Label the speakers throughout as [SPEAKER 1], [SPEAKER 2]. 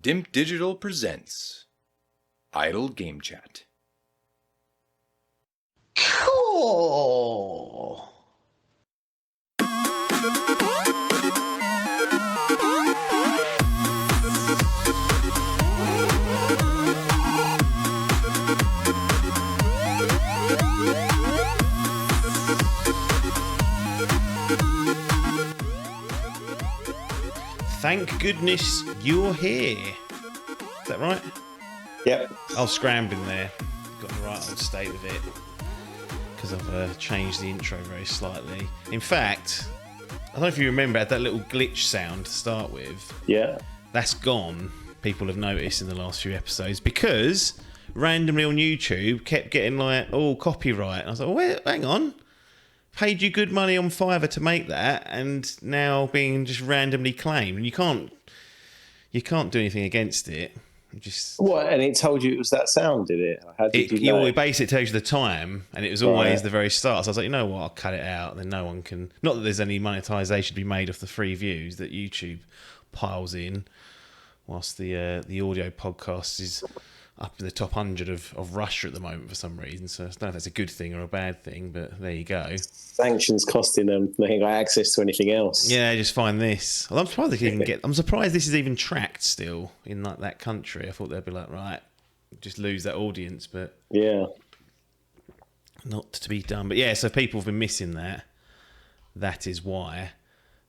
[SPEAKER 1] Dimp Digital presents Idle Game Chat.
[SPEAKER 2] Cool.
[SPEAKER 3] Thank goodness you're here. Is that right?
[SPEAKER 2] Yep.
[SPEAKER 3] I was scrambling there. Got in the right old state with it. Because I've changed the intro very slightly. In fact, I don't know if you remember, I had that little glitch sound to start with.
[SPEAKER 2] Yeah.
[SPEAKER 3] That's gone. People have noticed in the last few episodes because randomly on YouTube kept getting like, oh, copyright. And I was like, well, hang on. Paid you good money on Fiverr to make that, and now being just randomly claimed. And you can't do anything against it. Just
[SPEAKER 2] What? And it told you it was that sound, did it? How did you know?
[SPEAKER 3] It basically tells you the time, and it was always the very start. So I was like, you know what, I'll cut it out. Then no one can. Not that there's any monetization to be made off the free views that YouTube piles in, whilst the audio podcast is up in the top 100 of Russia at the moment for some reason. So I don't know if that's a good thing or a bad thing, but there you go.
[SPEAKER 2] Sanctions costing them. They ain't got access to anything else.
[SPEAKER 3] Yeah, just find this. Well, I'm surprised they can even get. I'm surprised this is even tracked still in like that country. I thought they'd be like, right, just lose that audience, but
[SPEAKER 2] Yeah.
[SPEAKER 3] not to be done. But yeah, so people have been missing that. That is why.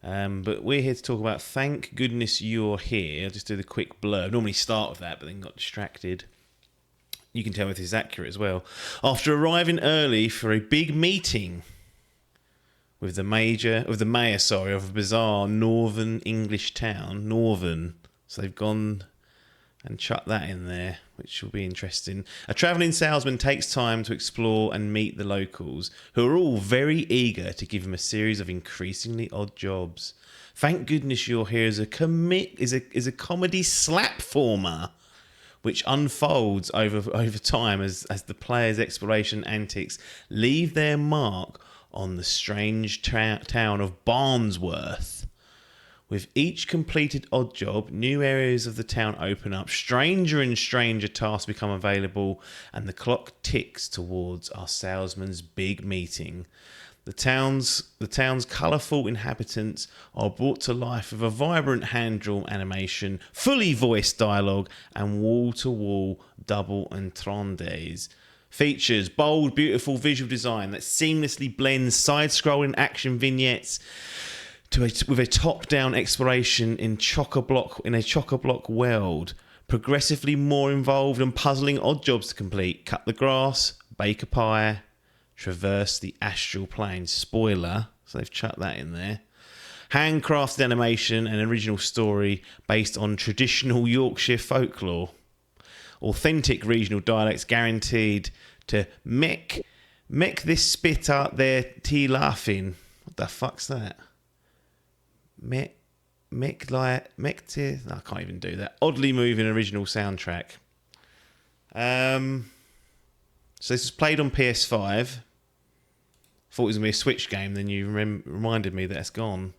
[SPEAKER 3] But we're here to talk about Thank Goodness You're Here. I'll just do the quick blurb. Normally start with that, but then got distracted. You can tell if this is accurate as well. After arriving early for a big meeting with the mayor of a bizarre northern English town, Northern. So they've gone and chucked that in there, which will be interesting. A travelling salesman takes time to explore and meet the locals, who are all very eager to give him a series of increasingly odd jobs. Thank goodness you're here is a comedy slapformer, which unfolds over time as the players' exploration antics leave their mark on the strange town of Barnsworth. With each completed odd job, new areas of the town open up, stranger and stranger tasks become available, and the clock ticks towards our salesman's big meeting. The town's colourful inhabitants are brought to life with a vibrant hand-drawn animation, fully voiced dialogue, and wall-to-wall double entendres. Features bold, beautiful visual design that seamlessly blends side-scrolling action vignettes with a top-down exploration in a chock-a-block world, progressively more involved and puzzling odd jobs to complete. Cut the grass, bake a pie, traverse the astral plane. Spoiler, so they've chucked that in there. Handcrafted animation and original story based on traditional Yorkshire folklore. Authentic regional dialects guaranteed to make this spit out their tea laughing. What the fuck's that? I can't even do that. Oddly moving original soundtrack. So this was played on PS5. Thought it was going to be a Switch game, then you reminded me that it's gone.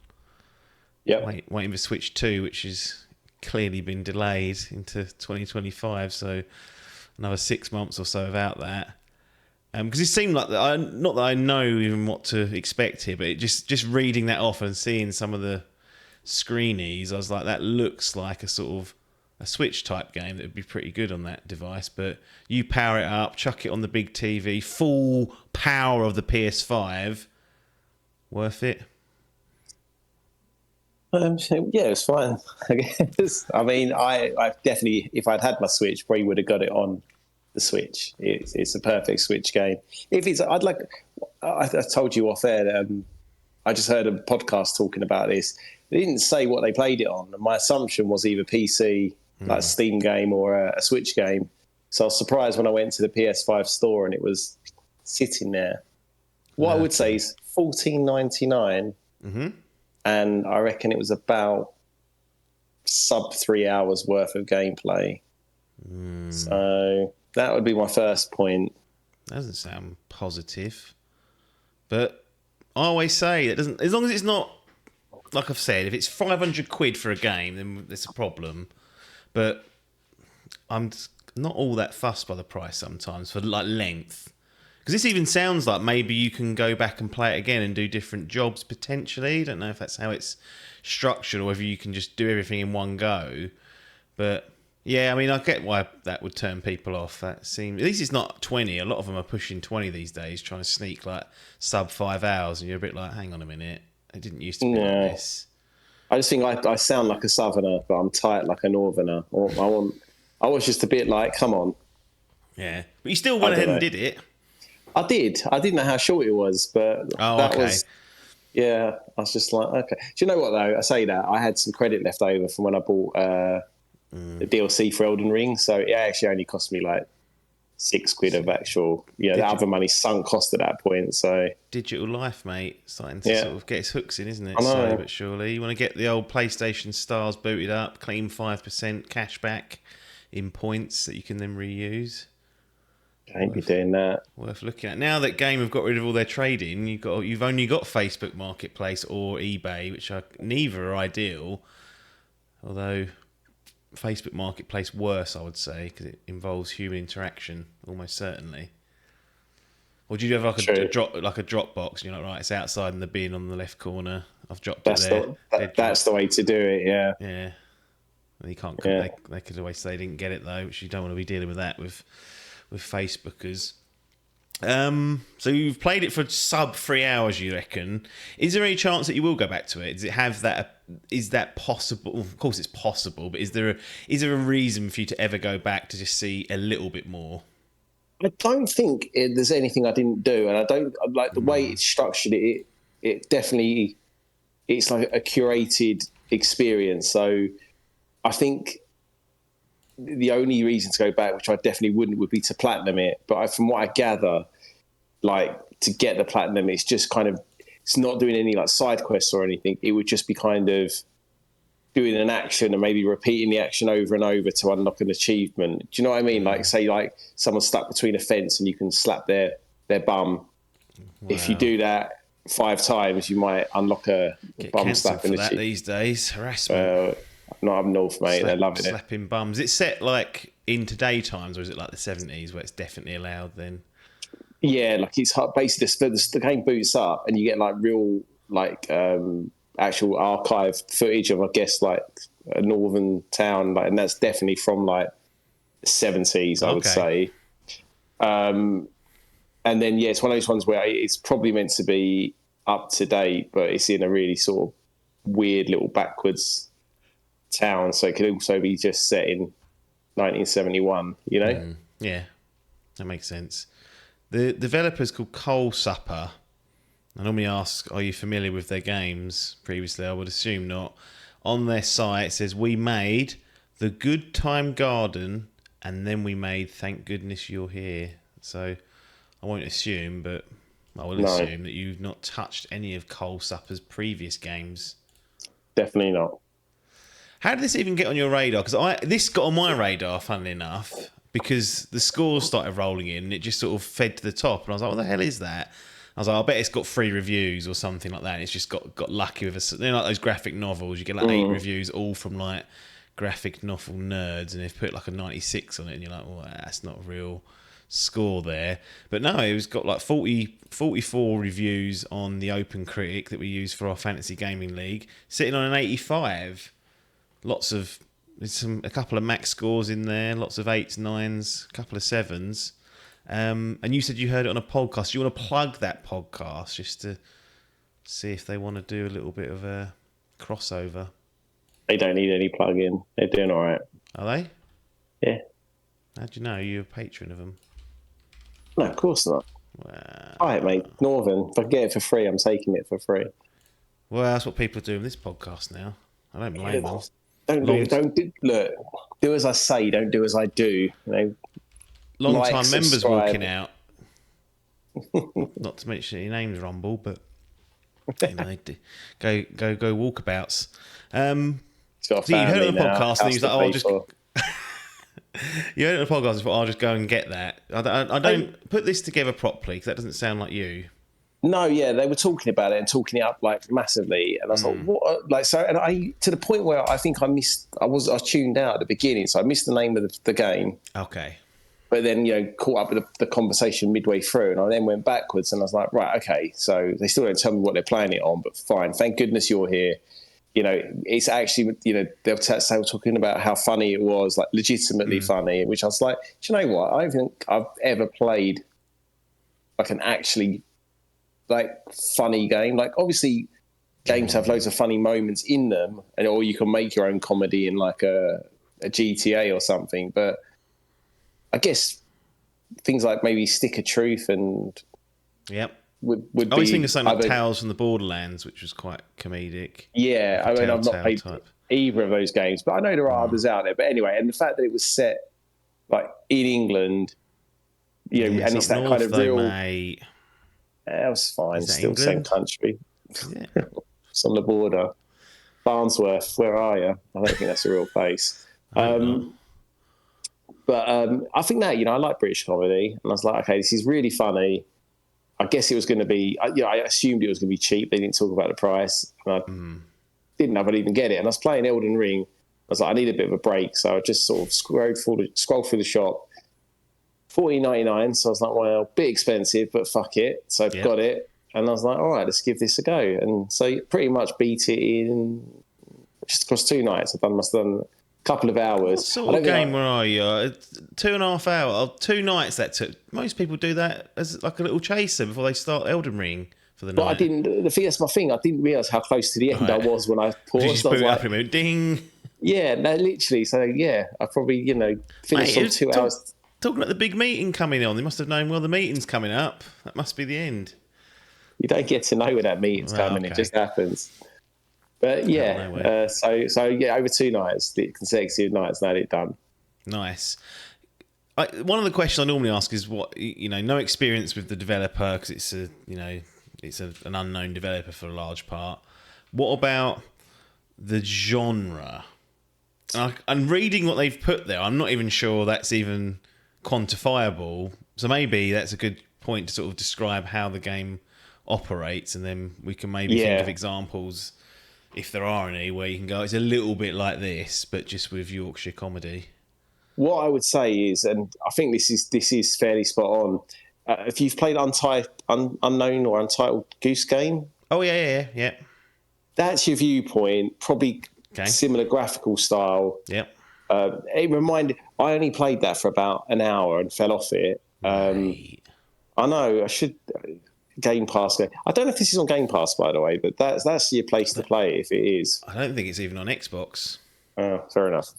[SPEAKER 2] Yep.
[SPEAKER 3] Waiting for Switch 2, which has clearly been delayed into 2025, so another 6 months or so without that. Because it seemed like not that I know even what to expect here, but just reading that off and seeing some of the screenies, I was like, that looks like a sort of a Switch type game that would be pretty good on that device. But you power it up, chuck it on the big TV, full power of the PS5. Worth it?
[SPEAKER 2] Yeah, it's fine. I guess. I mean, I definitely, if I'd had my Switch, probably would have got it on the Switch. It's a perfect Switch game. I told you off air that I just heard a podcast talking about this. They didn't say what they played it on, and my assumption was either PC, like a Steam game, or a Switch game. So I was surprised when I went to the PS5 store and it was sitting there. What I would say is $14.99, and I reckon it was about sub 3 hours worth of gameplay. So that would be my first point.
[SPEAKER 3] That doesn't sound positive, but I always say that doesn't. As long as it's not, like I've said, if it's 500 quid for a game, then there's a problem. but I'm not all that fussed by the price sometimes for like length. Because this even sounds like maybe you can go back and play it again and do different jobs potentially. Don't know if that's how it's structured or whether you can just do everything in one go. But yeah, I mean, I get why that would turn people off. That seems, at least it's not 20. A lot of them are pushing 20 these days, trying to sneak like sub 5 hours, and you're a bit like, hang on a minute, it didn't used to be like this.
[SPEAKER 2] I just think I sound like a southerner, but I'm tight like a northerner. I was just a bit like, come on.
[SPEAKER 3] Yeah, but you still went ahead and did it.
[SPEAKER 2] I did. I didn't know how short it was, but was. Yeah, I was just like, okay. Do you know what though? I say that I had some credit left over from when I bought the DLC for Elden Ring, so it actually only cost me like £6 of actual. The other money sunk cost at that point. So
[SPEAKER 3] digital life, mate, starting to sort of get its hooks in, isn't it? Slowly but surely. You want to get the old PlayStation stars booted up, claim 5% cash back in points that you can then reuse.
[SPEAKER 2] I ain't be doing that.
[SPEAKER 3] Worth looking at. Now that Game have got rid of all their trading, you've only got Facebook Marketplace or eBay, which are neither are ideal. Although Facebook Marketplace worse, I would say, because it involves human interaction almost certainly. Or do you have like a drop box and you're like, right, it's outside in the bin on the left corner. I've dropped it there.
[SPEAKER 2] That's the way to do it. Yeah.
[SPEAKER 3] Yeah. And you can't. They could always say they didn't get it though, which you don't want to be dealing with that with Facebookers. So you've played it for sub 3 hours, you reckon? Is there any chance that you will go back to it? Does it have that? Is that possible? Well, of course, it's possible. But is there a reason for you to ever go back to just see a little bit more?
[SPEAKER 2] I don't think there's anything I didn't do, and I don't like the way it's structured. It definitely, it's like a curated experience. So I think the only reason to go back, which I definitely wouldn't, would be to platinum it. But from what I gather, like to get the platinum, it's just kind of, it's not doing any like side quests or anything. It would just be kind of doing an action and maybe repeating the action over and over to unlock an achievement. Do you know what I mean? Like say like someone's stuck between a fence and you can slap their bum. Wow. If you do that 5 times, you might unlock a bum slap.
[SPEAKER 3] For that these days, harassment.
[SPEAKER 2] Not up north, mate. They're loving it.
[SPEAKER 3] Slapping bums. Is it set like in today times, or is it like the 70s where it's definitely allowed then? Yeah,
[SPEAKER 2] like it's basically the game boots up and you get like real like actual archive footage of, I guess, like a northern town, like, and that's definitely from like the 70s, I would say. And then it's one of those ones where it's probably meant to be up to date, but it's in a really sort of weird little backwards town, so it could also be just set in 1971, you know?
[SPEAKER 3] Yeah, that makes sense. The developer's called Coal Supper. I normally ask, are you familiar with their games? Previously, I would assume not. On their site, it says, we made The Good Time Garden, and then we made Thank Goodness You're Here. So I won't assume, but I will assume that you've not touched any of Coal Supper's previous games.
[SPEAKER 2] Definitely not.
[SPEAKER 3] How did this even get on your radar? Because this got on my radar, funnily enough, because the scores started rolling in and it just sort of fed to the top. And I was like, what the hell is that? I was like, I bet it's got 3 reviews or something like that. And it's just got lucky with like those graphic novels. You get like 8 reviews, all from like graphic novel nerds, and they've put like a 96 on it. And you're like, well, that's not a real score there. But no, it was got like 44 reviews on the Open Critic that we use for our Fantasy Gaming League, sitting on an 85. There's a couple of max scores in there, lots of 8s, 9s, a couple of 7s. And you said you heard it on a podcast. Do you want to plug that podcast just to see if they want to do a little bit of a crossover?
[SPEAKER 2] They don't need any plug-in. They're doing all right.
[SPEAKER 3] Are they?
[SPEAKER 2] Yeah.
[SPEAKER 3] How do you know? You're a patron of them.
[SPEAKER 2] No, of course not.
[SPEAKER 3] Well,
[SPEAKER 2] all right, mate. Northern. If I get it for free, I'm taking it for free.
[SPEAKER 3] Well, that's what people do in this podcast now. I don't blame them.
[SPEAKER 2] Look, do as I say, don't do as I do. You know,
[SPEAKER 3] long-time members walking out. Not to mention your name's Rumble, but you know, go walkabouts. So you heard it on the podcast, and he was like, "Oh, I'll just." You heard it on the podcast, and thought, "I'll just go and get that." I don't put this together properly because that doesn't sound like you.
[SPEAKER 2] No, yeah, they were talking about it and talking it up like massively, and I was like, "What?" Like, so, and I to the point where I think I missed. I was tuned out at the beginning, so I missed the name of the game.
[SPEAKER 3] Okay.
[SPEAKER 2] But then caught up with the conversation midway through, and I then went backwards, and I was like, right, okay, so they still don't tell me what they're playing it on, but fine. Thank goodness you're here. It's actually, they'll talking about how funny it was, like legitimately funny, which I was like, do you know what? I don't think I've ever played like an actually like funny game. Like obviously games have loads of funny moments in them, or you can make your own comedy in like a GTA or something. But I guess things like maybe Stick of Truth and would
[SPEAKER 3] I always
[SPEAKER 2] be
[SPEAKER 3] think of something like Tales from the Borderlands, which was quite comedic.
[SPEAKER 2] Yeah,
[SPEAKER 3] like
[SPEAKER 2] I mean, I've not played
[SPEAKER 3] type.
[SPEAKER 2] either of those games, but I know there are others out there. But anyway, and the fact that it was set like in England, and it's that kind of real.
[SPEAKER 3] Mate.
[SPEAKER 2] That was fine. Still
[SPEAKER 3] England?
[SPEAKER 2] same country.
[SPEAKER 3] Yeah.
[SPEAKER 2] It's on the border. Barnsworth, where are you? I don't think that's a real place. But I think that, I like British comedy. And I was like, okay, this is really funny. I guess it was going to be, I assumed it was going to be cheap. They didn't talk about the price. And I didn't know if I'd even get it. And I was playing Elden Ring. I was like, I need a bit of a break. So I just sort of scrolled through the shop. $14.99. So I was like, well, a bit expensive, but fuck it. So I got it. And I was like, all right, let's give this a go. And so pretty much beat it in just across 2 nights. I must have done a couple of hours.
[SPEAKER 3] What sort of game were you? 2.5 hours, 2 nights that took. Most people do that as like a little chaser before they start Elden Ring for the night.
[SPEAKER 2] But I didn't. That's my thing. I didn't realise how close to the end I was when I paused.
[SPEAKER 3] Did you just boot up in a minute? Ding.
[SPEAKER 2] Yeah, no, literally. So yeah, I probably finished on 2 hours.
[SPEAKER 3] Talking about the big meeting coming on, they must have known. Well, the meeting's coming up. That must be the end.
[SPEAKER 2] You don't get to know when that meeting's coming. Okay. It just happens. But yeah, so over 2 nights, the consecutive nights, and I had it done.
[SPEAKER 3] Nice. One of the questions I normally ask is what no experience with the developer because it's an unknown developer for a large part. What about the genre? And reading what they've put there, I'm not even sure that's even quantifiable. So maybe that's a good point to sort of describe how the game operates, and then we can maybe think of examples, if there are any, where you can go, it's a little bit like this, but just with Yorkshire comedy.
[SPEAKER 2] What I would say is, and I think this is fairly spot on. If you've played Unknown or Untitled Goose Game,
[SPEAKER 3] yeah,
[SPEAKER 2] that's your viewpoint. Probably similar graphical style.
[SPEAKER 3] Yep.
[SPEAKER 2] It reminded. I only played that for about an hour and fell off it.
[SPEAKER 3] Right.
[SPEAKER 2] I know I should. Game Pass. I don't know if this is on Game Pass, by the way, but that's your place to play if it is.
[SPEAKER 3] I don't think it's even on Xbox.
[SPEAKER 2] Fair enough.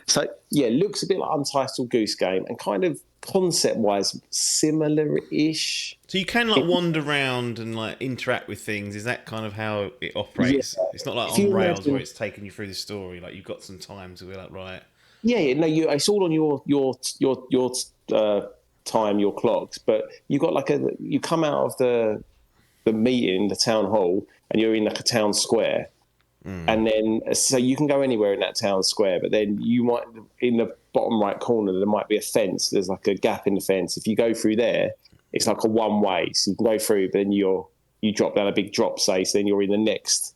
[SPEAKER 2] So yeah, looks a bit like Untitled Goose Game, and kind of concept-wise similar-ish.
[SPEAKER 3] So you can wander around and interact with things. Is that kind of how it operates? Yeah. It's not like on rails where it's taking you through the story. Like you've got some time to be like, right.
[SPEAKER 2] Yeah. No, it's all on your time, your clocks, but you got you come out of the meeting, the town hall, and you're in a town square. And then so you can go anywhere in that town square, but then you might, in the bottom right corner, there might be a fence. There's like a gap in the fence. If you go through there, it's like a one way, so you can go through, but then you drop down a big drop, so then you're in the next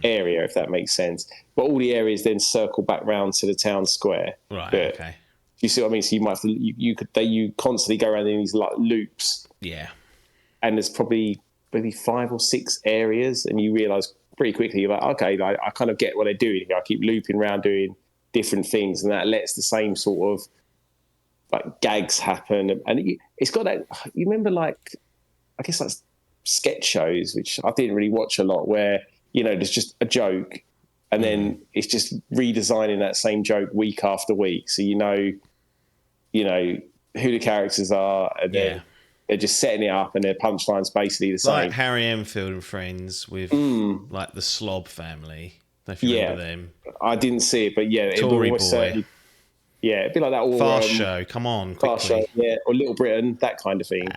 [SPEAKER 2] area, if that makes sense. But all the areas then circle back round to the town square.
[SPEAKER 3] Right. Okay.
[SPEAKER 2] You see what I mean? So you might have to, you constantly go around in these loops.
[SPEAKER 3] Yeah.
[SPEAKER 2] And there's probably maybe 5 or 6 areas, and you realise pretty quickly you're like, okay, I kind of get what they're doing here. I keep looping around doing different things, and that lets the same sort of gags happen. And it's got that. You remember I guess that's sketch shows, which I didn't really watch a lot, where there's just a joke, and then it's just redesigning that same joke week after week. So you know who the characters are, and then they're just setting it up, and their punchline's basically the same.
[SPEAKER 3] Like Harry Enfield and Friends with the Slob family. If you remember them.
[SPEAKER 2] I didn't see it, but yeah,
[SPEAKER 3] Tory
[SPEAKER 2] Boy.
[SPEAKER 3] Certainly,
[SPEAKER 2] it'd be like that. Or,
[SPEAKER 3] Fast Show, come on, quickly.
[SPEAKER 2] Fast Show, yeah, or Little Britain, that kind of thing.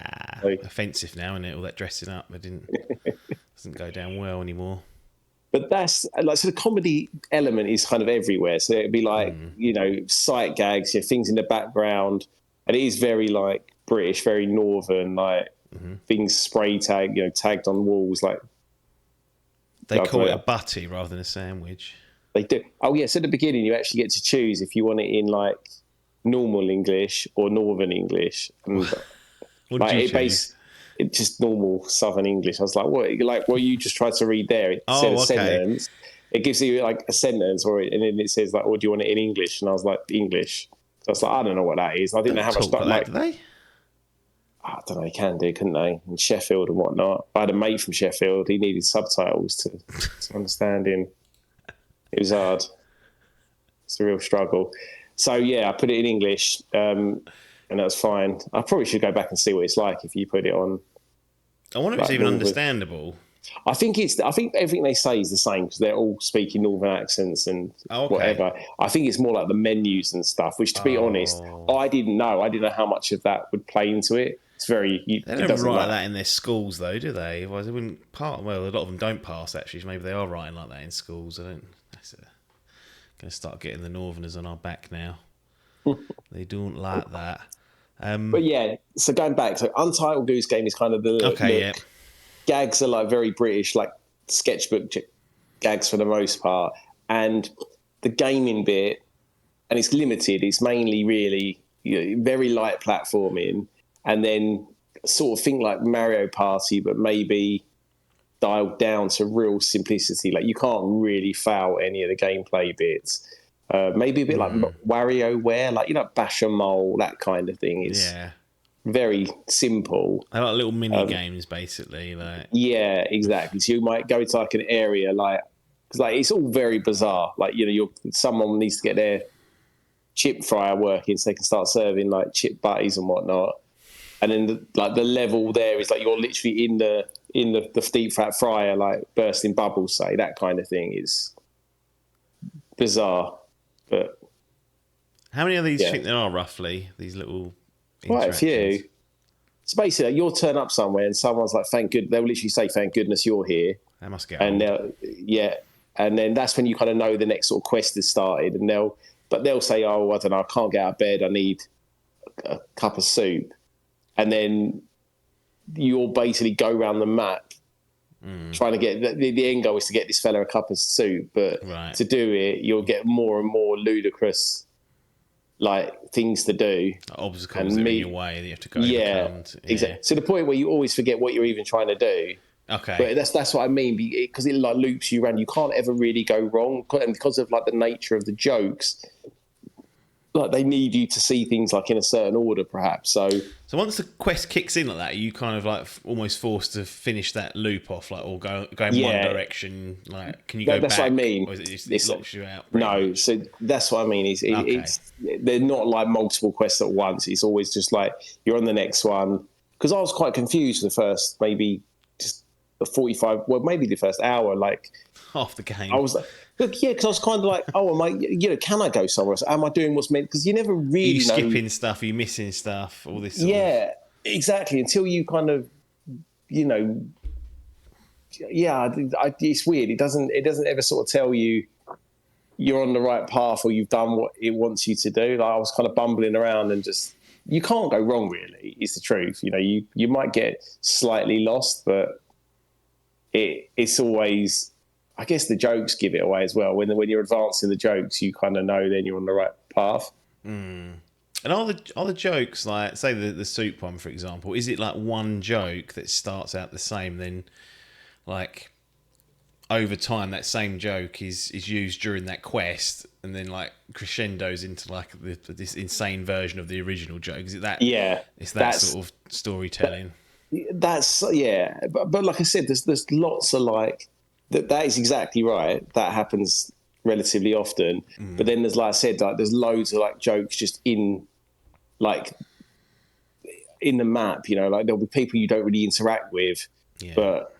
[SPEAKER 3] Offensive now, isn't it? All that dressing up, doesn't go down well anymore.
[SPEAKER 2] But that's so the comedy element is kind of everywhere. So it'd be like sight gags, things in the background, and it is very British, very northern, things spray tag, tagged on walls. Like
[SPEAKER 3] They call it a butty rather than a sandwich.
[SPEAKER 2] they do. Oh yes, at the beginning you actually get to choose if you want it in like normal English or Northern English. And,
[SPEAKER 3] What did you choose?
[SPEAKER 2] It's just normal Southern English. I was like, what? Like, well, you just tried to read there. It said a sentence. It gives you like a sentence, and then it says like, "Oh, do you want it in English?" And I was like, "English." So I was like, I don't know what that is. I didn't know how much
[SPEAKER 3] Talk like that, do they?
[SPEAKER 2] I don't know. They can do, couldn't they? In Sheffield and whatnot. I had a mate from Sheffield. He needed subtitles to understand him. It was hard. It's a real struggle. So yeah, I put it in English, and that was fine. I probably should go back and see what it's like if you put it on.
[SPEAKER 3] I wonder if it's even understandable.
[SPEAKER 2] I think everything they say is the same because they're all speaking Northern accents and whatever. I think it's more like the menus and stuff, which, to be honest, I didn't know. I didn't know how much of that would play into it. It's very.
[SPEAKER 3] They don't write like that in their schools, though, do they? Otherwise, they wouldn't pass. Well, a lot of them don't pass. Actually, so maybe they are writing like that in schools. I don't. Going to start getting the Northerners on our back now. They don't like that.
[SPEAKER 2] But yeah, so going back, so Untitled Goose Game is kind of the look. Yeah. Gags are like very British, like sketchbook gags for the most part. And the gaming bit, and it's limited, it's mainly really very light platforming. And then sort of think like Mario Party, but maybe dialed down to real simplicity. Like you can't really foul any of the gameplay bits. Maybe a bit like WarioWare, like, Bash and Mole, that kind of thing. It's very simple.
[SPEAKER 3] They're like little mini games, basically. Like
[SPEAKER 2] yeah, exactly. So you might go to like an area, because it's all very bizarre. Like someone needs to get their chip fryer working so they can start serving like chip butties and whatnot. And then the level there is like you're literally in the deep fat fryer, like bursting bubbles, say that kind of thing is bizarre. But
[SPEAKER 3] how many of these do you think there are roughly? These little
[SPEAKER 2] quite a few. So basically, you'll turn up somewhere and someone's like, "Thank good." They'll literally say, "Thank goodness you're here."
[SPEAKER 3] They must get
[SPEAKER 2] and
[SPEAKER 3] old.
[SPEAKER 2] And then that's when you kind of know the next sort of quest has started. And they'll say, "Oh, I don't know, I can't get out of bed. I need a cup of soup." And then you'll basically go around the map trying to get the end goal is to get this fella a cup of soup, but to do it, you'll get more and more ludicrous things to do,
[SPEAKER 3] obstacles in your way that you have to go overcome.
[SPEAKER 2] Exactly. To the point where you always forget what you're even trying to do.
[SPEAKER 3] Okay,
[SPEAKER 2] but that's what I mean, because it loops you around. You can't ever really go wrong, and because of the nature of the jokes, they need you to see things in a certain order, perhaps. So
[SPEAKER 3] once the quest kicks in like that, you kind of almost forced to finish that loop off, or go in one direction. Can you go back?
[SPEAKER 2] That's what I mean.
[SPEAKER 3] Or is it just it locks you out?
[SPEAKER 2] No, so that's what I mean. They're not multiple quests at once. It's always just you're on the next one. Because I was quite confused for the first maybe just the 45, well maybe the first hour,
[SPEAKER 3] half the game.
[SPEAKER 2] I was because I was kind of oh, am I, can I go somewhere else? Am I doing what's meant? Because you never really know.
[SPEAKER 3] Are you skipping stuff? Are you missing stuff? All this
[SPEAKER 2] exactly. Until you kind of, it's weird. It doesn't ever sort of tell you you're on the right path or you've done what it wants you to do. I was kind of bumbling around and just, you can't go wrong really, is the truth. You might get slightly lost, but it's always, I guess the jokes give it away as well. When you're advancing the jokes, you kind of know then you're on the right path.
[SPEAKER 3] And are the jokes say the soup one, for example? Is it one joke that starts out the same, then over time that same joke is used during that quest, and then crescendos into this insane version of the original joke? Is it that?
[SPEAKER 2] Yeah,
[SPEAKER 3] it's that sort of storytelling.
[SPEAKER 2] That's but like I said, there's lots of that is exactly right. That happens relatively often. But then there's, like I said, there's loads of jokes just in in the map. There'll be people you don't really interact with, but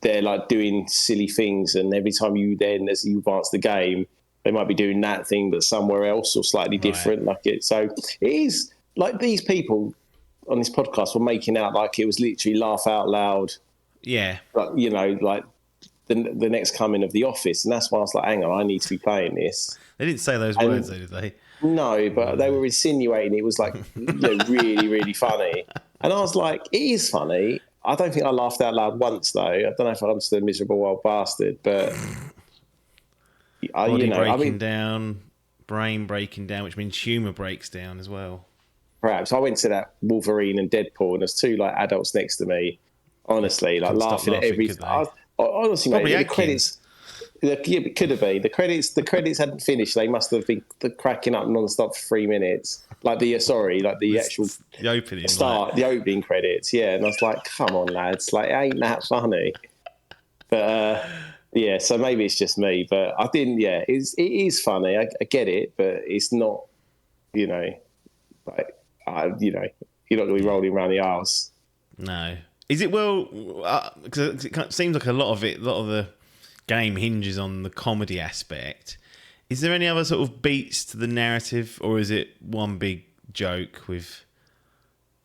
[SPEAKER 2] they're doing silly things. And every time as you advance the game, they might be doing that thing, but somewhere else or slightly different. So it is these people on this podcast were making out it was literally laugh out loud.
[SPEAKER 3] Yeah.
[SPEAKER 2] The next coming of The Office, and that's why I was hang on, I need to be playing this.
[SPEAKER 3] They didn't say those words, though, did they?
[SPEAKER 2] No, but they were insinuating it was really, really funny. And I was like, it is funny. I don't think I laughed out loud once, though. I don't know if I'm just a miserable old bastard, but
[SPEAKER 3] Body
[SPEAKER 2] I
[SPEAKER 3] breaking
[SPEAKER 2] mean,
[SPEAKER 3] down, brain breaking down, which means humour breaks down as well.
[SPEAKER 2] perhaps I went to that Wolverine and Deadpool, and there's two like adults next to me. Honestly, like
[SPEAKER 3] Couldn't stop
[SPEAKER 2] laughing at every.
[SPEAKER 3] could they?
[SPEAKER 2] Honestly,
[SPEAKER 3] Probably
[SPEAKER 2] mate, the
[SPEAKER 3] Adkins.
[SPEAKER 2] credits. Yeah, it could have been. The credits hadn't finished. They must have been cracking up non-stop for 3 minutes. Like the actual
[SPEAKER 3] The opening
[SPEAKER 2] start, the opening credits. Yeah, and I was like, come on, lads, like it ain't that funny. But yeah, so maybe it's just me. But I didn't. Yeah, it is funny. I get it, but it's not. You know, like you're not going to be rolling around the arse.
[SPEAKER 3] No. Is it because it seems like a lot of the game hinges on the comedy aspect. Is there any other sort of beats to the narrative, or is it one big joke with?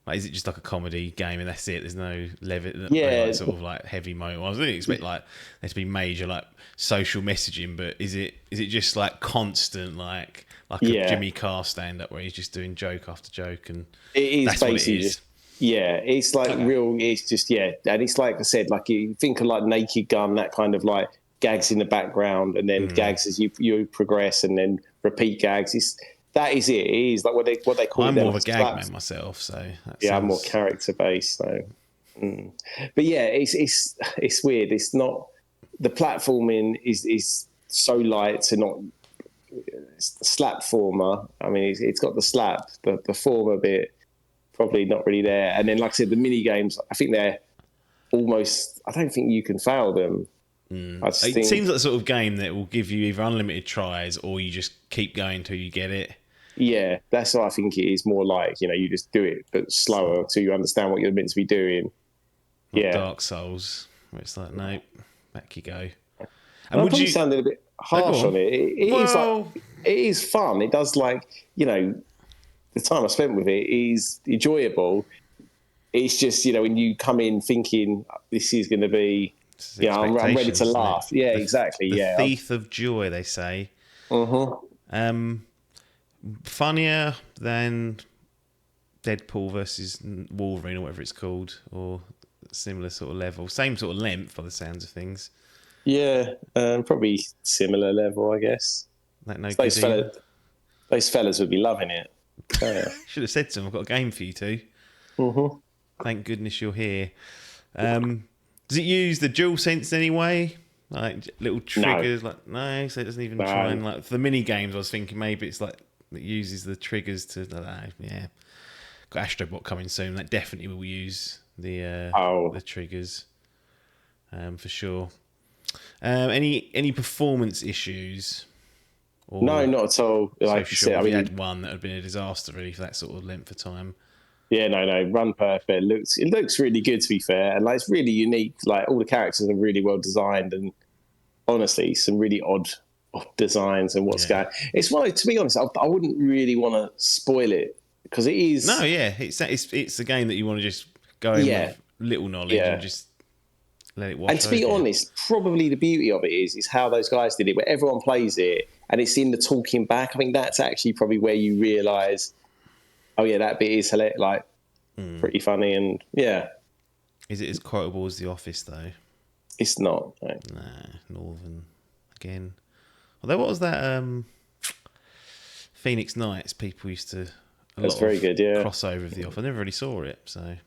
[SPEAKER 3] Like, is it just like a comedy game and that's it? There's no sort of like heavy moment. I was really expect like there to be major like social messaging, but is it just like constant like a Jimmy Carr stand up where he's just doing joke after joke and
[SPEAKER 2] it is
[SPEAKER 3] that's
[SPEAKER 2] basically
[SPEAKER 3] what it is.
[SPEAKER 2] just it's like real. It's just and it's like I said, like you think of like Naked Gun, that kind of like gags in the background and then gags as you progress and then repeat gags. That is it. It is like what they call.
[SPEAKER 3] I'm more of a gag man myself, so
[SPEAKER 2] I'm more character based. So, but yeah, it's weird. It's not the platforming is so light to not. It's the slapformer. I mean, it's got the slap, the former bit probably not really there. And then, like I said, the mini games. I think they're almost. I don't think you can fail them.
[SPEAKER 3] It seems like the sort of game that will give you either unlimited tries or you just keep going till you get it.
[SPEAKER 2] Yeah, that's what I think it is more like. You just do it, but slower till you understand what you're meant to be doing.
[SPEAKER 3] Like Dark Souls, where it's like, nope, back you go.
[SPEAKER 2] And would you sounded a bit harsh on it? It is fun. It does the time I spent with it is enjoyable. It's just when you come in thinking this is going to be, I'm ready to laugh. Yeah, exactly.
[SPEAKER 3] The thief of joy, they say. Funnier than Deadpool versus Wolverine or whatever it's called, or similar sort of level, same sort of length by the sounds of things.
[SPEAKER 2] Yeah, probably similar level, I guess. Those fellas would be loving it.
[SPEAKER 3] Should have said to them, I've got a game for you two. Thank goodness you're here. Does it use the dual sense anyway? Like little triggers? So it doesn't even try and like for the mini games. I was thinking maybe it's like it uses the triggers to. Got Astrobot coming soon. That definitely will use the triggers, for sure. Any performance issues?
[SPEAKER 2] No, not at all. Like
[SPEAKER 3] so sure, we had one that had been a disaster really for that sort of length of time.
[SPEAKER 2] Yeah, no, run perfect. It looks really good to be fair, and like it's really unique. Like all the characters are really well designed, and honestly, some really odd designs and what's going. It's one. To be honest, I wouldn't really want to spoil it because it is.
[SPEAKER 3] No, yeah, it's a game that you want to just go in with little knowledge and just let it wash.
[SPEAKER 2] And to be honest, probably the beauty of it is how those guys did it, where everyone plays it, and it's in the talking back. I think that's actually probably where you realise. Oh yeah, that bit is pretty funny, and
[SPEAKER 3] Is it as quotable as The Office though?
[SPEAKER 2] It's not. No.
[SPEAKER 3] Nah, Northern again. Although what was that? Phoenix Nights. People used to.
[SPEAKER 2] That's very good. Yeah.
[SPEAKER 3] Crossover of The Office. I never really saw it, so might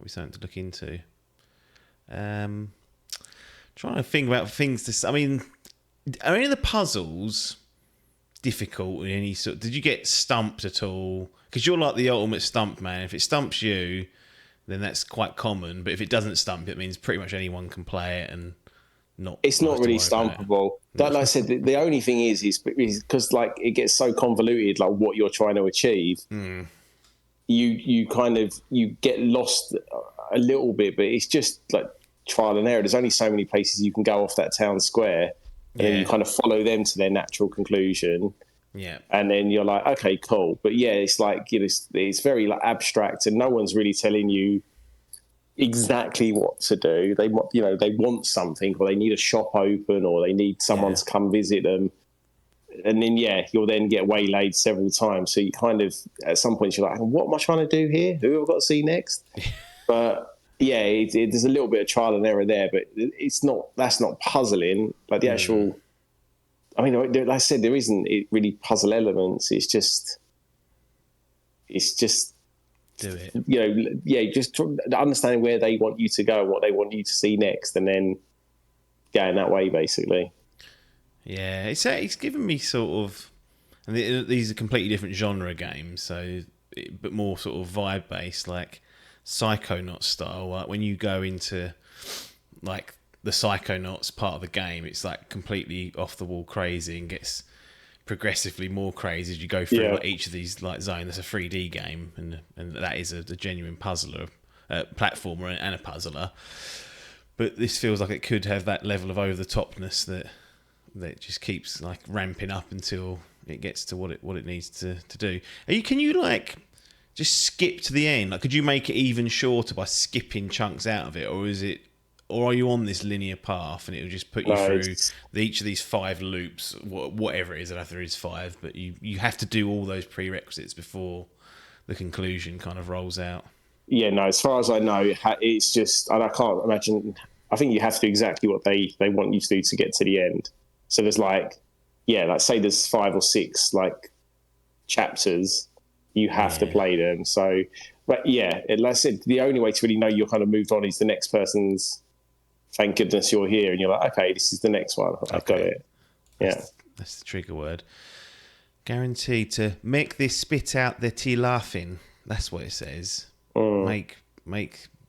[SPEAKER 3] be something to look into. Trying to think about things to. I mean, are any of the puzzles difficult in any sort? Did you get stumped at all? Because you're like the ultimate stump man. If it stumps you, then that's quite common. But if it doesn't stump, it means pretty much anyone can play it and not.
[SPEAKER 2] It's not really stumpable. Like I said, the only thing is because like it gets so convoluted, like what you're trying to achieve. You kind of get lost a little bit, but it's just like trial and error. There's only so many places you can go off that town square. And then you kind of follow them to their natural conclusion. Yeah. And then you're like, okay, cool. But yeah, it's like, it's very like abstract and no one's really telling you exactly what to do. They want something or they need a shop open or they need someone to come visit them. and then you'll then get waylaid several times. So you kind of at some point you're like, what am I trying to do here? Who have I got to see next? But yeah, there's a little bit of trial and error there, but that's not puzzling. Like the actual, I mean, like I said, there isn't really puzzle elements. It's just
[SPEAKER 3] do it.
[SPEAKER 2] Just understanding where they want you to go, what they want you to see next, and then going that way, basically.
[SPEAKER 3] Yeah, it's given me sort of, and these are completely different genre games, so but more sort of vibe based, like Psychonauts style. Like when you go into like the Psychonauts part of the game, it's like completely off the wall crazy and gets progressively more crazy as you go through like each of these like zones. That's a 3D game, and that is a genuine puzzler, platformer, and a puzzler. But this feels like it could have that level of over the topness that just keeps like ramping up until it gets to what it needs to do. Can you like just skip to the end? Like, could you make it even shorter by skipping chunks out of it, or are you on this linear path and it will just put you through each of these 5 loops, whatever it is? I don't know if there is 5, but you have to do all those prerequisites before the conclusion kind of rolls out. Yeah,
[SPEAKER 2] no, as far as I know, it's just, and I can't imagine, I think you have to do exactly what they want you to do to get to the end. So there's like say there's 5 or 6 like chapters, you have to play them. So, but like I said, the only way to really know you're kind of moved on is the next person's, thank goodness you're here, and you're like, okay, this is the next one. I've got it.
[SPEAKER 3] That's the trigger word. Guaranteed to make this spit out their tea laughing. That's what it says. Make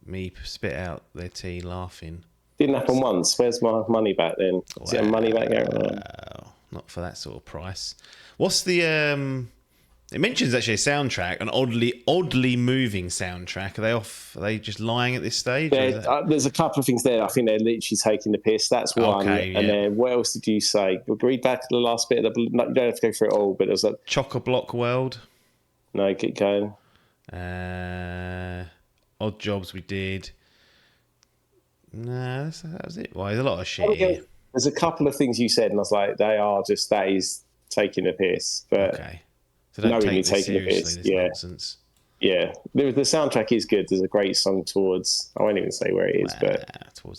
[SPEAKER 3] me spit out their tea laughing.
[SPEAKER 2] Didn't happen once. Where's my money back then? Is it a money back guarantee?
[SPEAKER 3] Not for that sort of price. What's the it mentions actually a soundtrack, an oddly moving soundtrack. Are they just lying at this stage?
[SPEAKER 2] There's a couple of things there. I think they're literally taking the piss. That's one.
[SPEAKER 3] Okay,
[SPEAKER 2] and then what else did you say? Read back the last bit. You don't have to go through it all, but there's a
[SPEAKER 3] chock-a-block world.
[SPEAKER 2] No, keep going.
[SPEAKER 3] Odd jobs we did. No, that was it. Well, there's a lot of shit here.
[SPEAKER 2] There's a couple of things you said, and I was like, that is taking the piss. But
[SPEAKER 3] okay. So don't take this seriously, this nonsense.
[SPEAKER 2] Yeah. The soundtrack is good. There's a great song towards, I won't even say where it is, but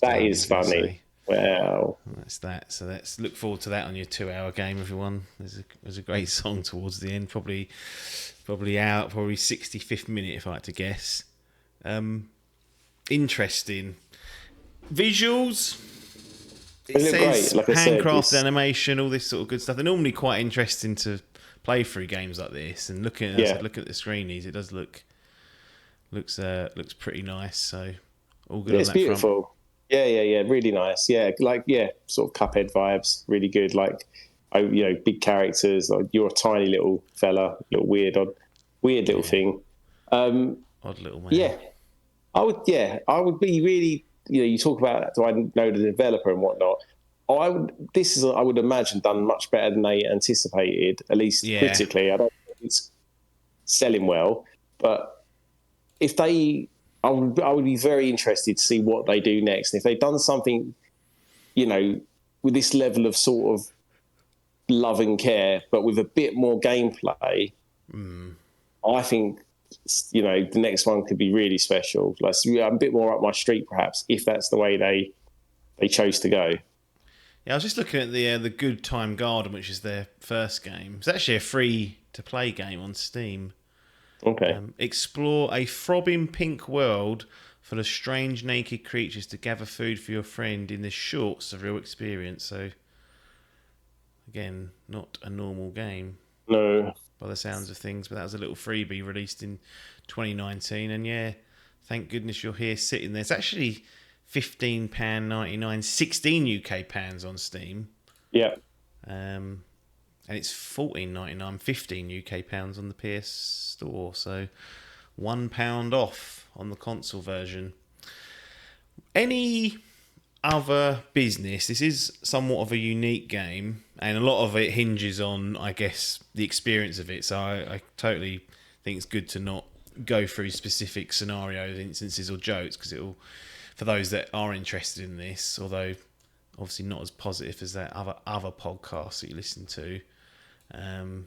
[SPEAKER 2] that is funny. Wow.
[SPEAKER 3] That's that. So let's look forward to that on your 2-hour game, everyone. There's a great song towards the end, probably 65th minute, if I had to guess. Interesting. Visuals. It says
[SPEAKER 2] great. Like
[SPEAKER 3] handcrafted animation, all this sort of good stuff. They're normally quite interesting to play through games like this. And looking at the screenies, it does looks pretty nice. So all good on
[SPEAKER 2] it's
[SPEAKER 3] that
[SPEAKER 2] beautiful.
[SPEAKER 3] front.
[SPEAKER 2] Yeah, really nice. Yeah, sort of Cuphead vibes, really good. Like, big characters. Like you're a tiny little fella, little weird little thing.
[SPEAKER 3] Odd little man.
[SPEAKER 2] Yeah, I would be really. You talk about, do I know the developer and whatnot? I would imagine done much better than they anticipated, at least critically. I don't think it's selling well, but I would be very interested to see what they do next. And if they've done something, with this level of sort of love and care, but with a bit more gameplay, I think, the next one could be really special. Like, a bit more up my street, perhaps, if that's the way they chose to go.
[SPEAKER 3] Yeah, I was just looking at the Good Time Garden, which is their first game. It's actually a free-to-play game on Steam.
[SPEAKER 2] Okay.
[SPEAKER 3] Explore a throbbing pink world full of strange naked creatures to gather food for your friend in this short, surreal experience. So, again, not a normal game.
[SPEAKER 2] No.
[SPEAKER 3] By the sounds of things, but that was a little freebie released in 2019. And thank goodness you're here sitting there. It's actually £15.99, 16 UK pounds on Steam.
[SPEAKER 2] Yeah.
[SPEAKER 3] And it's £14.99, 15 UK pounds on the PS Store. So £1 off on the console version. Any other business? This is somewhat of a unique game, and a lot of it hinges on, I guess, the experience of it. So I totally think it's good to not go through specific scenarios, instances, or jokes, because it'll, for those that are interested in this, although obviously not as positive as that other podcast that you listen to,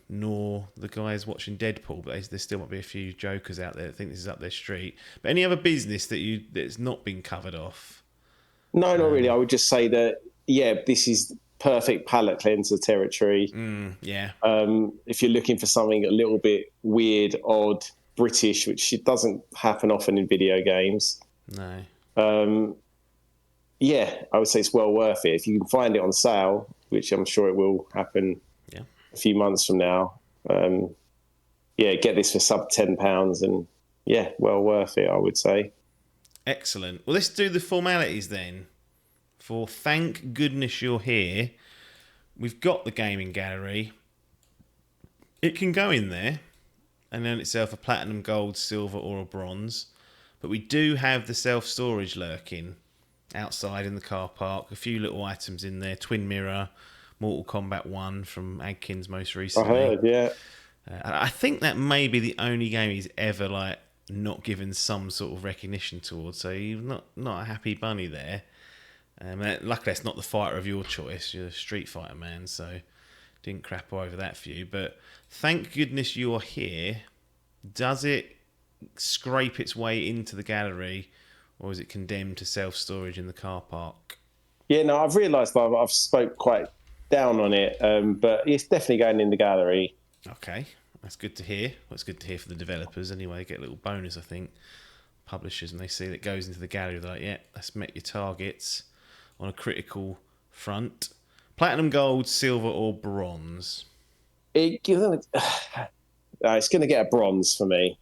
[SPEAKER 3] nor the guys watching Deadpool, but there still might be a few jokers out there that think this is up their street. But any other business that's not been covered off?
[SPEAKER 2] No, not really. I would just say that, yeah, this is perfect palate cleanser territory.
[SPEAKER 3] Yeah.
[SPEAKER 2] If you're looking for something a little bit weird, odd, British, which it doesn't happen often in video games.
[SPEAKER 3] No.
[SPEAKER 2] Yeah, I would say it's well worth it. If you can find it on sale, which I'm sure it will happen a few months from now, get this for sub £10 and, yeah, well worth it, I would say.
[SPEAKER 3] Excellent. Well, let's do the formalities then. For Thank Goodness You're Here, we've got the gaming gallery. It can go in there and earn itself a platinum, gold, silver or a bronze. But we do have the self-storage lurking outside in the car park. A few little items in there. Twin mirror, Mortal Kombat 1 from Adkins most recently.
[SPEAKER 2] I heard, yeah.
[SPEAKER 3] I think that may be the only game he's ever not given some sort of recognition towards. So you're not a happy bunny there. Luckily, it's not the fighter of your choice. You're a Street Fighter man, so didn't crap over that for you. But Thank Goodness You're Here. Does it scrape its way into the gallery, or is it condemned to self-storage in the car park? Yeah,
[SPEAKER 2] no, I've realised I've spoke quite down on it, but it's definitely going in the gallery.
[SPEAKER 3] Okay, that's good to hear. Well, it's good to hear for the developers anyway. They get a little bonus, I think. Publishers, and they see that it goes into the gallery, they're like, yeah, that's met your targets on a critical front. Platinum, gold, silver or bronze?
[SPEAKER 2] It's going to get a bronze for me.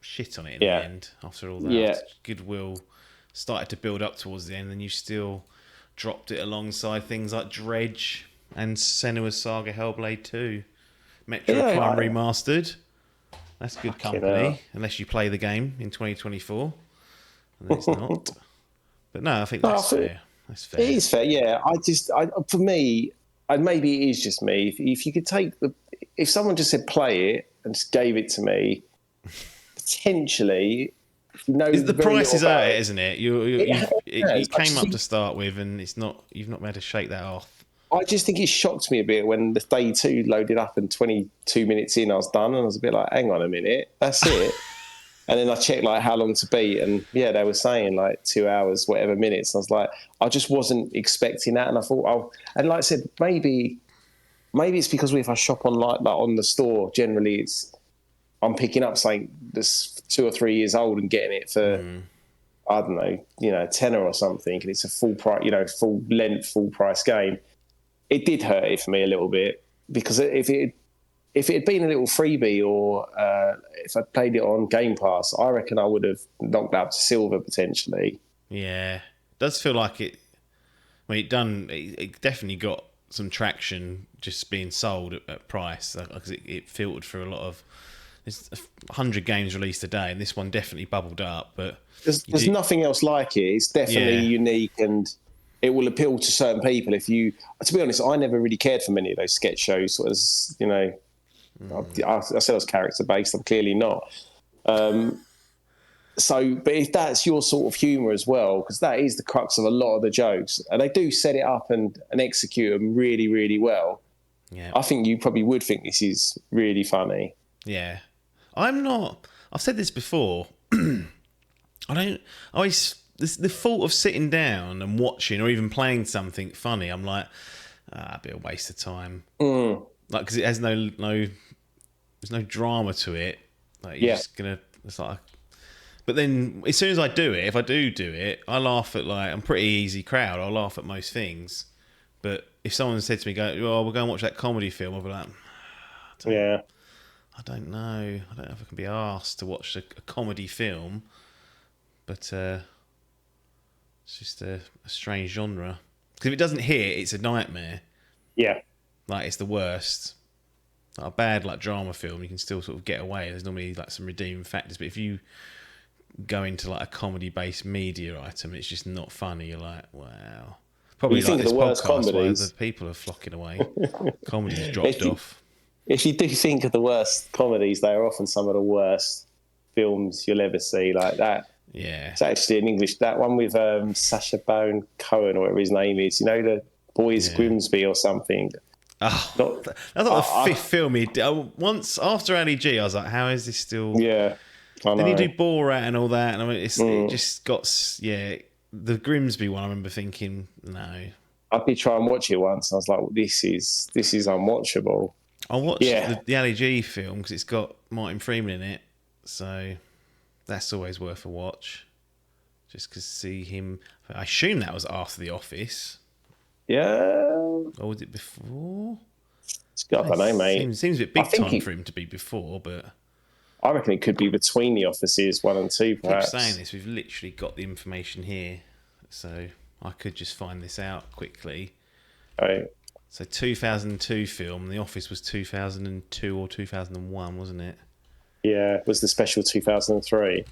[SPEAKER 3] Shit on it in the end after all that.
[SPEAKER 2] Yeah.
[SPEAKER 3] Goodwill started to build up towards the end, and you still dropped it alongside things like Dredge and Senua's Saga Hellblade 2. Metroid Prime Remastered. That's good company, unless you play the game in 2024. And it's not. But no, I think that's fair. That's fair.
[SPEAKER 2] It is fair, yeah. For me, and maybe it is just me, if you could if someone just said play it and just gave it to me, potentially,
[SPEAKER 3] the price is at it, isn't it? It came up to start with, and you've not been able to shake that off.
[SPEAKER 2] I just think it shocked me a bit when the day 2 loaded up and 22 minutes in I was done, and I was a bit like, hang on a minute, that's it. And then I checked how long to beat, and they were saying 2 hours, whatever minutes. And I was like, I just wasn't expecting that, and I thought, and like I said, maybe it's because if I shop online, on the store, generally I'm picking up something that's 2 or 3 years old and getting it for I don't know, tenner or something, and it's a full price, full length, full price game. It did hurt it for me a little bit, because if it had been a little freebie, or if I'd played it on Game Pass, I reckon I would have knocked that up to silver potentially.
[SPEAKER 3] Yeah, it does feel like it. Well, it definitely got some traction just being sold at price, because it filtered through a lot of. There's 100 games released a day, and this one definitely bubbled up. But
[SPEAKER 2] there's nothing else like it. It's definitely unique, and it will appeal to certain people. To be honest, I never really cared for many of those sketch shows. I said I was character based. I'm clearly not. But if that's your sort of humour as well, because that is the crux of a lot of the jokes, and they do set it up and execute them really, really well.
[SPEAKER 3] Yeah,
[SPEAKER 2] I think you probably would think this is really funny.
[SPEAKER 3] Yeah, I'm not. I've said this before. The thought of sitting down and watching or even playing something funny, I'm like, a bit of a waste of time. Because it has there's no drama to it. You're just gonna. It's like. But then, as soon as I do it, if I do it, I laugh at I'm a pretty easy crowd. I'll laugh at most things. But if someone said to me, we'll go and watch that comedy film," I'll be like, I don't know. I don't know if I can be asked to watch a comedy film. But it's just a strange genre. Because if it doesn't hit, it's a nightmare.
[SPEAKER 2] Yeah.
[SPEAKER 3] It's the worst. A bad drama film, you can still sort of get away. There's normally some redeeming factors. But if you go into a comedy-based media item, it's just not funny. You're like, wow. Probably
[SPEAKER 2] think
[SPEAKER 3] this
[SPEAKER 2] the worst
[SPEAKER 3] podcast
[SPEAKER 2] comedies.
[SPEAKER 3] where the people are flocking away. Comedy's dropped off.
[SPEAKER 2] If you do think of the worst comedies, they are often some of the worst films you'll ever see, like that.
[SPEAKER 3] Yeah.
[SPEAKER 2] It's actually in English. That one with Sacha Baron Cohen, or whatever his name is. The Boys Grimsby or something.
[SPEAKER 3] Oh,
[SPEAKER 2] Not,
[SPEAKER 3] that's like the fifth film he did. Once after Ali G, I was like, how is this still?
[SPEAKER 2] yeah, I know.
[SPEAKER 3] Then he do Borat and all that, and I mean, it just got the Grimsby one. I remember thinking, no.
[SPEAKER 2] I did try and watch it once. And I was like, well, this is unwatchable.
[SPEAKER 3] I watched
[SPEAKER 2] Yeah.
[SPEAKER 3] the Ali G film because it's got Martin Freeman in it, so that's always worth a watch. Just because see him, I assume that was after The Office.
[SPEAKER 2] Yeah.
[SPEAKER 3] Or was it before?
[SPEAKER 2] I don't know, mate.
[SPEAKER 3] Seems a bit big time for him to be before, but
[SPEAKER 2] I reckon it could be between The Offices 1 and 2, perhaps.
[SPEAKER 3] I keep saying this. We've literally got the information here, so I could just find this out quickly.
[SPEAKER 2] Right.
[SPEAKER 3] So 2002 film. The Office was 2002 or 2001, wasn't it?
[SPEAKER 2] Yeah, it was the special 2003.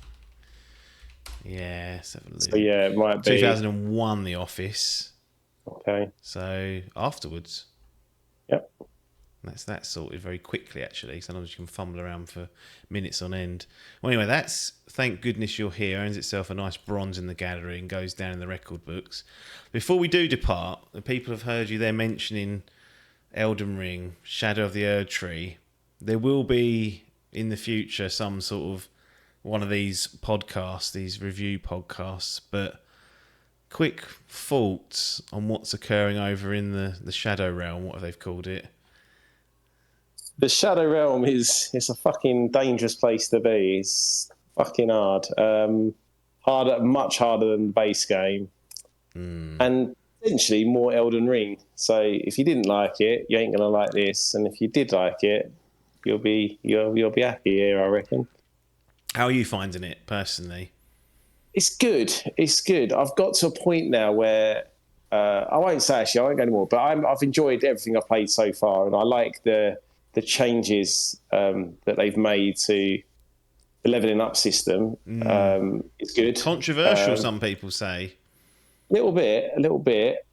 [SPEAKER 3] Yeah, so
[SPEAKER 2] yeah, it might be
[SPEAKER 3] 2001. The Office.
[SPEAKER 2] Okay.
[SPEAKER 3] So afterwards.
[SPEAKER 2] Yep.
[SPEAKER 3] That's sorted very quickly, actually. Sometimes you can fumble around for minutes on end. Well, anyway, that's Thank Goodness You're Here. Earns itself a nice bronze in the gallery and goes down in the record books. Before we do depart, the people have heard you there mentioning Elden Ring, Shadow of the Erd Tree. There will be, in the future, some sort of one of these podcasts, these review podcasts, but quick thoughts on what's occurring over in the Shadow Realm, what have they called it?
[SPEAKER 2] The Shadow Realm it's a fucking dangerous place to be. It's fucking hard. Much harder than the base game. And essentially more Elden Ring. So if you didn't like it, you ain't gonna like this. And if you did like it, you'll be happy here, I reckon.
[SPEAKER 3] How are you finding it personally?
[SPEAKER 2] It's good. It's good. I've got to a point now where I won't say actually, I won't go anymore. But I've enjoyed everything I've played so far, and I like the changes that they've made to the leveling up system. It's good.
[SPEAKER 3] Controversial, some people say.
[SPEAKER 2] A little bit.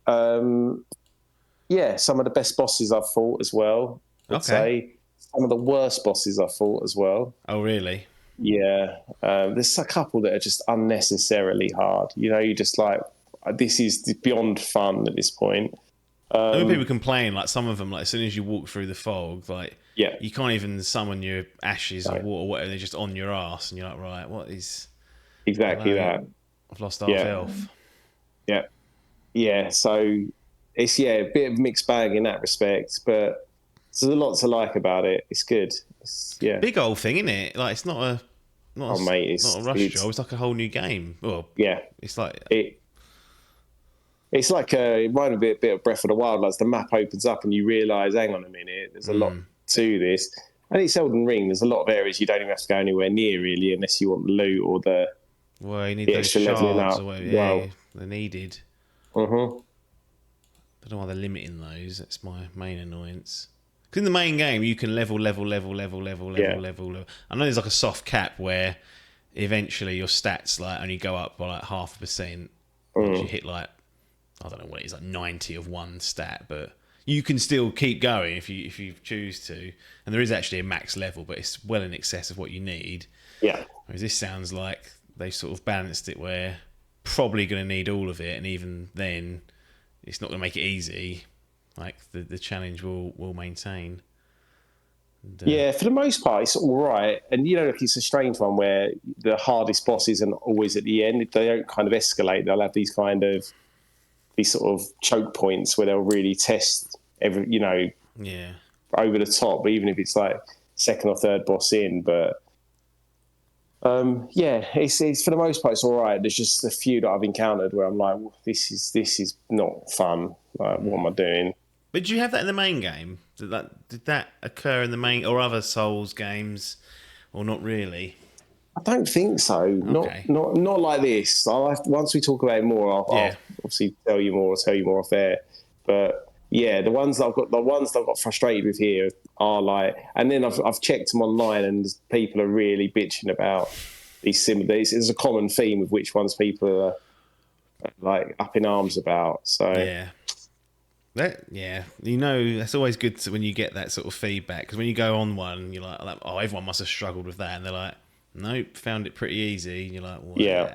[SPEAKER 2] Yeah, some of the best bosses I've fought as well. I'd say some of the worst bosses I've fought as well.
[SPEAKER 3] Oh, really?
[SPEAKER 2] Yeah. There's a couple that are just unnecessarily hard. You know, you're just like, this is beyond fun at this point.
[SPEAKER 3] When people complain, like some of them, like as soon as you walk through the fog, like you can't even summon your ashes or water or whatever, they're just on your ass, and you're like, right, what is
[SPEAKER 2] exactly that?
[SPEAKER 3] I've lost half health.
[SPEAKER 2] Yeah. So it's a bit of a mixed bag in that respect, but there's a lot to like about it. It's good.
[SPEAKER 3] Big old thing, isn't it? Like it's not a rush job. It's like a whole new game. Well, it's like
[SPEAKER 2] It's like it reminded me a bit of Breath of the Wild. Like the map opens up and you realise, hang on a minute, there's a lot to this. And it's Elden Ring. There's a lot of areas you don't even have to go anywhere near, really, unless you want the loot or the
[SPEAKER 3] you need those
[SPEAKER 2] extra
[SPEAKER 3] shards
[SPEAKER 2] leveling up.
[SPEAKER 3] or whatever. They're needed.
[SPEAKER 2] I
[SPEAKER 3] don't know why they're limiting those. That's my main annoyance. Because in the main game, you can level. I know there's like a soft cap where eventually your stats like only go up by like 0.5% once you hit like, I don't know what it is, like 90 of one stat, but you can still keep going if you choose to. And there is actually a max level, but it's well in excess of what you need.
[SPEAKER 2] Yeah.
[SPEAKER 3] Whereas this sounds like they sort of balanced it where probably going to need all of it, and even then, it's not going to make it easy. Like the challenge will maintain. And,
[SPEAKER 2] for the most part, it's all right. And it's a strange one where the hardest boss isn't always at the end. They don't kind of escalate. They'll have these sort of choke points where they'll really test over the top. But even if it's like second or third boss in, but it's for the most part it's all right. There's just a few that I've encountered where I'm like, well, this is not fun. Like, what am I doing?
[SPEAKER 3] But did you have that in the main game? Did that occur in the main or other Souls games, or not really?
[SPEAKER 2] I don't think so.
[SPEAKER 3] Okay.
[SPEAKER 2] Not like this. Once we talk about it more, I'll obviously tell you more off there. But the ones that I've got frustrated with here are like, and then I've checked them online, and people are really bitching about these similar. There's a common theme of which ones people are like up in arms about. So that's always good when you get that sort of feedback, because when you go on one, you're like, oh, everyone must have struggled with that, and they're like, nope, found it pretty easy. And you're like, well,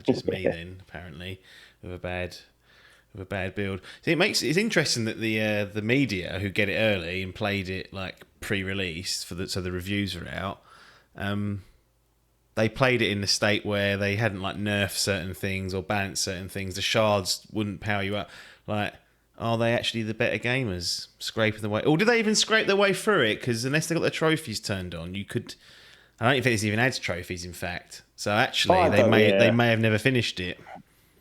[SPEAKER 2] just me then, apparently, with a
[SPEAKER 3] of a bad build. See, it's interesting that the media who get it early and played it like pre-release so the reviews are out. They played it in the state where they hadn't like nerfed certain things or balanced certain things. The shards wouldn't power you up. Like, are they actually the better gamers scraping the way? Or did they even scrape their way through it? Because unless they got their trophies turned on, you could. I don't think it's even adds trophies. In fact, so actually they may have never finished it.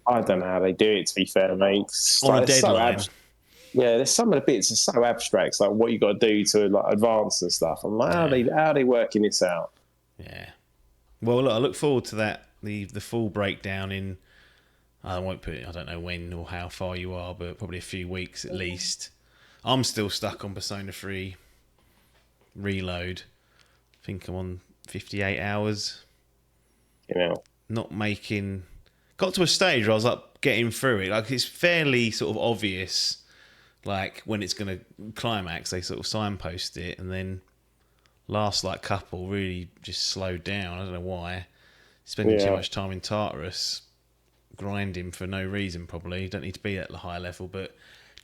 [SPEAKER 2] I don't know how they do it. To be fair, mate,
[SPEAKER 3] On a deadline.
[SPEAKER 2] There's some of the bits are so abstract. It's like what you got to do to like advance and stuff. I'm like, how are they working this out?
[SPEAKER 3] Yeah. Well, look, I look forward to that. The full breakdown in. I won't put it. I don't know when or how far you are, but probably a few weeks at least. I'm still stuck on Persona 3 Reload. I think I'm on 58 hours.
[SPEAKER 2] You know,
[SPEAKER 3] not making. Got to a stage where I was like getting through it. Like it's fairly sort of obvious, like when it's going to climax. They sort of signpost it, and then last like couple really just slowed down. I don't know why. Spending too much time in Tartarus, grinding for no reason. Probably don't need to be at the high level, but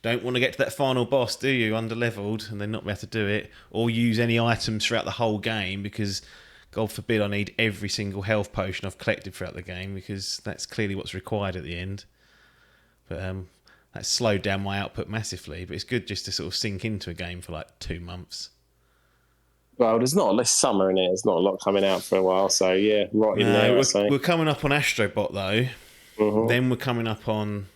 [SPEAKER 3] don't want to get to that final boss, do you? Under leveled and then not be able to do it, or use any items throughout the whole game because, God forbid, I need every single health potion I've collected throughout the game because that's clearly what's required at the end. But that slowed down my output massively. But it's good just to sort of sink into a game for like 2 months.
[SPEAKER 2] Well, there's not less summer in it. There's not a lot coming out for a while, so yeah, right in there.
[SPEAKER 3] We're coming up on Astrobot though. Mm-hmm. Then we're coming up on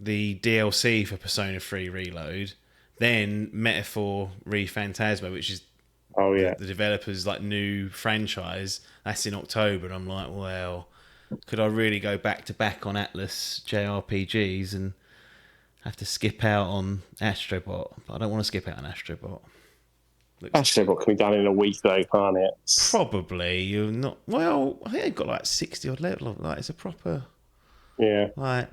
[SPEAKER 3] the DLC for Persona 3 Reload. Then Metaphor Re-Phantasma, which is the developers' like new franchise. That's in October, and I'm like, well, could I really go back to back on Atlas JRPGs and have to skip out on Astrobot? But I don't want to skip out on Astrobot.
[SPEAKER 2] Astrobot can be done in a week though, can't it?
[SPEAKER 3] Probably. You're not. Well, I think they've got like 60 odd level. Like it's a proper.
[SPEAKER 2] Yeah.
[SPEAKER 3] Like,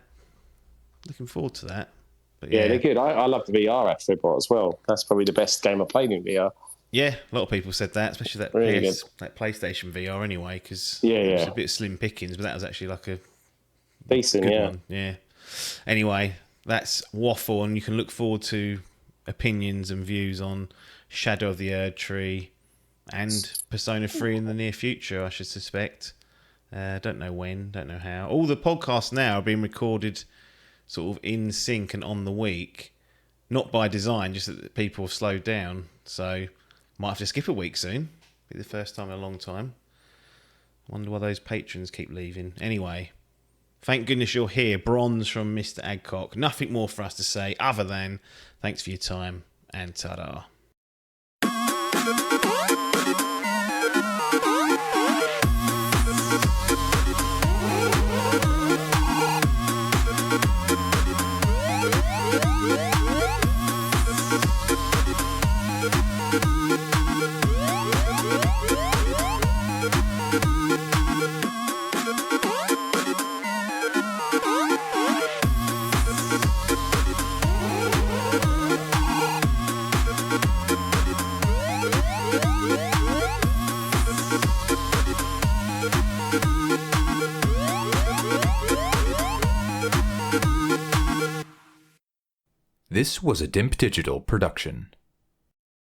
[SPEAKER 3] looking forward to that. But
[SPEAKER 2] yeah, they're good. I love the VR Astrobot as well. That's probably the best game I played in VR.
[SPEAKER 3] Yeah, a lot of people said that, especially that
[SPEAKER 2] really
[SPEAKER 3] that PlayStation VR anyway, because
[SPEAKER 2] it
[SPEAKER 3] was a bit slim pickings, but that was actually like a
[SPEAKER 2] decent
[SPEAKER 3] one. Yeah. Anyway, that's waffle, and you can look forward to opinions and views on Shadow of the Erdtree and Persona 3 in the near future, I should suspect. Don't know when, don't know how. All the podcasts now are being recorded sort of in sync and on the week. Not by design, just that people have slowed down. So might have to skip a week soon. Be the first time in a long time. Wonder why those patrons keep leaving. Anyway, thank goodness you're here. Bronze from Mr. Adcock. Nothing more for us to say other than thanks for your time and ta-da.
[SPEAKER 1] This was a Dimp Digital production.